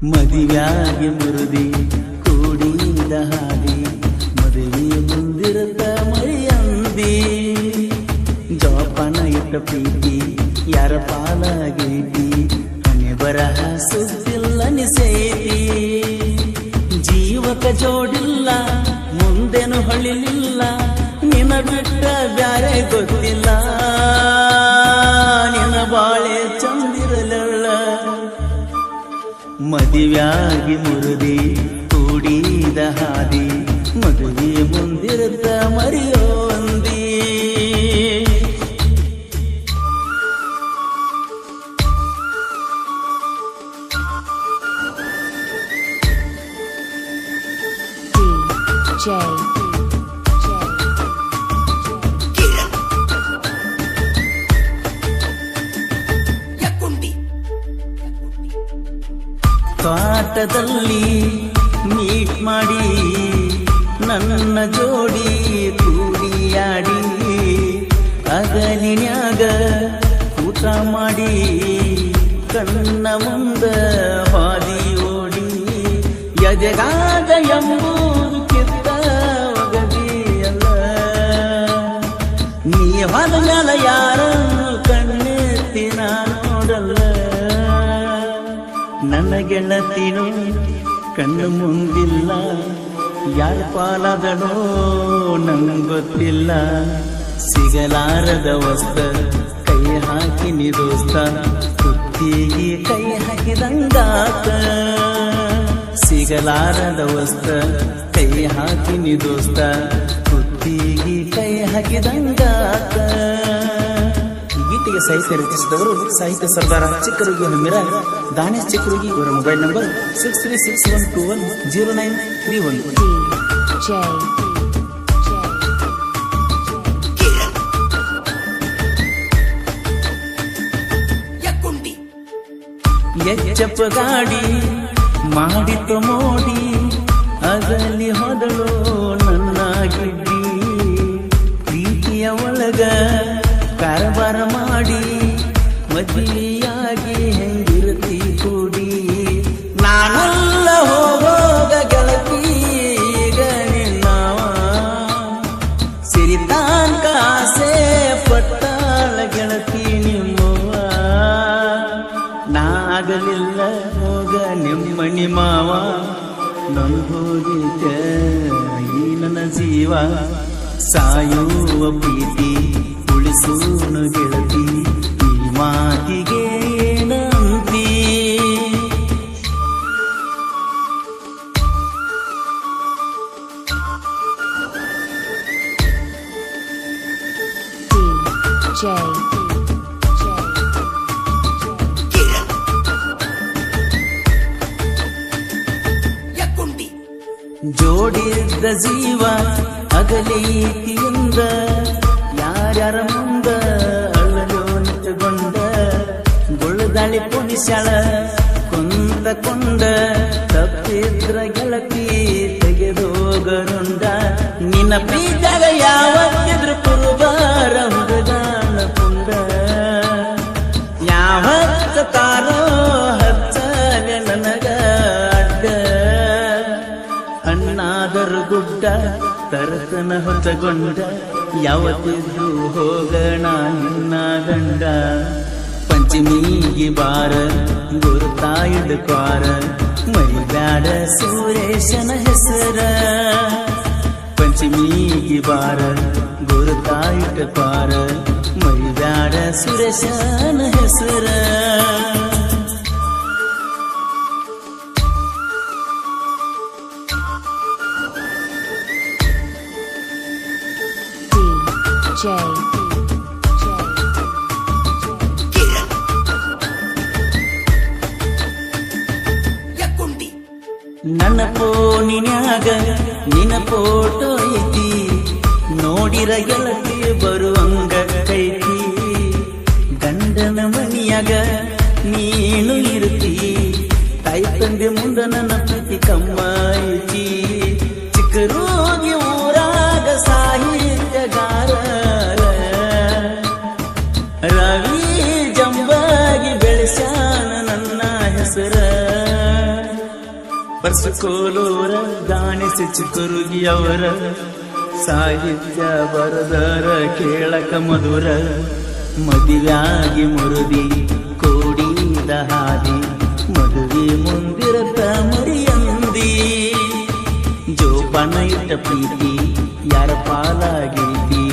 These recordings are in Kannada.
ಮದುವೆಯಾಗಿ ಮುರುದಿ ಕೂಡಿದ ಹಾದಿ ಮದುವೆ ಮುಂದಿರುತ್ತ ಮರಿಯಂದಿ ಜೋಪಾನ ಇಟ್ಟ ಪ್ರೀತಿ ಯಾರ ಪಾಲಾಗೈತಿ ಹಣೆ ಬರಹ ಸುದ್ದಿಲ್ಲ ನಿಸೈತಿ ಜೀವಕ ಜೋಡಿಲ್ಲ ಮುಂದೇನು ಹೊಳಿಲಿಲ್ಲ ನಿನ ಬಿಟ್ಟ ಬ್ಯಾರೆ ಗೊತ್ತಿಲ್ಲ ನಿನ ಬಾಳೆ ಚಂದಿರಲಲ್ಲ ಮದುವೆಯಾಗಿ ಮುರುದಿ ಕೂಡಿದ ಹಾದಿ ಮದುವೆ ಮುಂದಿರುತ್ತ ಮರಿಯೋಂದಿ ತೋಟದಲ್ಲಿ ಮೀಟ್ ಮಾಡಿ ನನ್ನ ಜೋಡಿ ಕೂಡಿಯಾಡಿ ಅಗಲಿನ್ಯಾಗ ಊಟ ಮಾಡಿ ಕಣ್ಣ ಮುಂದ ಹಾದಿ ಓಡಿ ಎದೆಗಾದ ಎಂಬುದು ಕಿತ್ತ ಒಗದಿಯಲ್ಲ ನೀ ಹೋದ ಮೇಲೆ ಯಾರನ್ನು ಕಣ್ಣೆತ್ತಿ ನೋಡಲ್ಲ ನನ್ನ ಗೆಳತಿನು ಕಣ್ಣು ಮುಂದಿಲ್ಲ ಯಾರ ಪಾಲಾದಳೋ ನಂಗೊತ್ತಿಲ್ಲ ಸಿಗಲಾರದ ವಸ್ತ ಕೈ ಹಾಕಿ ನಿದೋಸ್ತ ಕುತ್ತಿಗೆ ಕೈ ಹಾಕಿದಂಗಾತ ಸಿಗಲಾರದ ವಸ್ತ ಕೈ ಹಾಕಿ ನಿದೋಸ್ತ ಕುತ್ತಿಗೆ ಕೈ ಹಾಕಿದಂಗಾತ ಗೀತೆಗೆ ಸಾಹಿತ್ಯ ರಚಿಸಿದವರು ಸಾಹಿತ್ಯ ಸರ್ದಾರ ಚಿಕ್ಕರುಗಿ ಹಮ್ಮಿರ ದಾನೇಶ್ ಚಿಕ್ಕರುಗಿ ಇವರ ಮೊಬೈಲ್ ನಂಬರ್ 63612101. ಎಚ್ಚಪ್ಪ ಗಾಡಿ ಮಾಡಿತು ಮೋಡಿ ಅಗಲಿ ಹೋದಳು ನನ್ನ ಗಿಡ್ಡಿ ಪ್ರೀತಿಯ ಒಳಗ ಕಾರಬಾರ ಮಾಡಿ ಮದುವೆಯಾಗಿ ಹೆಂಗಿರುತ್ತಿ ಕೂಡಿ ನಾನೆಲ್ಲ ಹೋಗೋಗ ಗೆಳತೀಗ ನಿನ್ನವ ಸಿರಿತಾನ್ ಕಾಸೆ ಪಟ್ಟಾಳ ಗೆಳತಿ ನಿಮ್ಮವ್ವ ನಾಗಲಿಲ್ಲ ಹೋಗ ನಿಮ್ಮನಿ ಮಾವ ನನ್ ಹೋಗಿದ್ದ ಈ ನನ್ನ ಜೀವ ಸಾಯುವ ಪ್ರೀತಿ ಉಳಿಸೂನು ಗೆಳತಿ ಈ ಮಾತಿಗೆ ನಂಬಿ ಜೋಡಿದ್ದ ಜೀವ ಅಗಲೀತಿಯಿಂದ ಯಾರ್ಯಾರ ಮುಂದ ಅಳ್ಳಲು ನಿಂತುಕೊಂಡ ಗುಳದಾಳಿ ಪುಣಿಸ್ಯಾಳ ಕುಂತಕೊಂಡ ತಪ್ಪಿದ್ರ ಗೆಳತಿ ತೆಗೆದೋಗರುಂಡ ನಿನ್ನ ಪ್ರೀತಾಗ ಯಾವತ್ತಿದ್ರು ಕುರುಬಾರ ಹುಡುಗಾಣ ಕುಂಡ ಯಾವತ್ತ ತಾರೋ ಹಚ್ಚಲೆ ನನಗ ಅಡ್ಡ ಅಣ್ಣಾದರು ಗುಡ್ಡ ತರತನ ಹೊತ್ತಗೊಂಡ ಯಾವತ್ತಿದ್ರು ಹೋಗಣ ನಿನ್ನ ಗಂಡ ಪಂಚಮಿಗೆ ಬಾರ ಗುರುತಾಯಿಡ ಕ್ವಾರ ಮರಿಬ್ಯಾಡ ಸುರೇಶನ ಹೆಸರ ಪಂಚಮಿಗೆ ಬಾರ ಗುರುತಾಯಿಡ ಕ್ವಾರ ಮರಿಬ್ಯಾಡ ಸುರೇಶನ ಹೆಸರ ನನ್ನ ಫೋನಿನ್ಯಾಗ ನಿನ್ನ ಫೋಟೋ ಐತಿ ನೋಡಿರ ಗೆಳತಿ ಬರುವಂಗ ಕೈತಿ ಗಂಡನ ಮನಿಯಾಗ ನೀನು ಇರುತ್ತಿ ತಾಯಿ ತಂದೆ ಮುಂದ ನನ್ನ ಪ್ರೀತಿ ಕಮ್ಮ ಐತಿ ಚಿಕ್ಕರೋಗಿ ಊರಾಗ ಸಾಹಿತ್ಯಗಾರ ರವಿ ಜಂಬಾಗಿ ಬೆಳೆಸ್ಯಾನ ನನ್ನ ಹೆಸರ ಪರ್ಸಕೋಲೂರ ದಾಣಿಸಿ ಚಿಕ್ಕರುಗಿ ಅವರ ಸಾಹಿತ್ಯ ಬರದರ ಕೇಳಕ ಮಧುರ ಮದುವೆಯಾಗಿ ಮುರುದಿ ಕೋಡಿದ ಹಾದಿ ಮದುವೆ ಮುಂದಿರತ ಮರಿಯಂದಿ ಜೋಪಾನ ಇಟ್ಟ ಪ್ರೀತಿ ಯಾರ ಪಾಲಾಗೈತಿ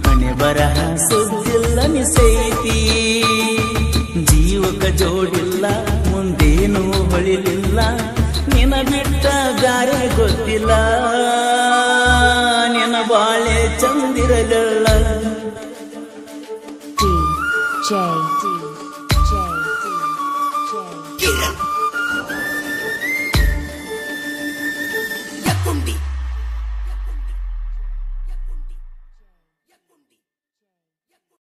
ಹಣೆ ಬರಹ ಸುದ್ದಿಲ್ಲ ನಿಸೈತಿ ಜೀವಕ ಜೋಡಿಲ್ಲ ಮುಂದೇನು ಹೊಳಿಲಿಲ್ಲ ನಿನ ಬಿಟ್ಟ ಗಾರೆ ಗೊತ್ತಿಲ್ಲ ನಿನ ಬಾಳೆ ಚಂದಿರಲಿಲ್ಲ DJ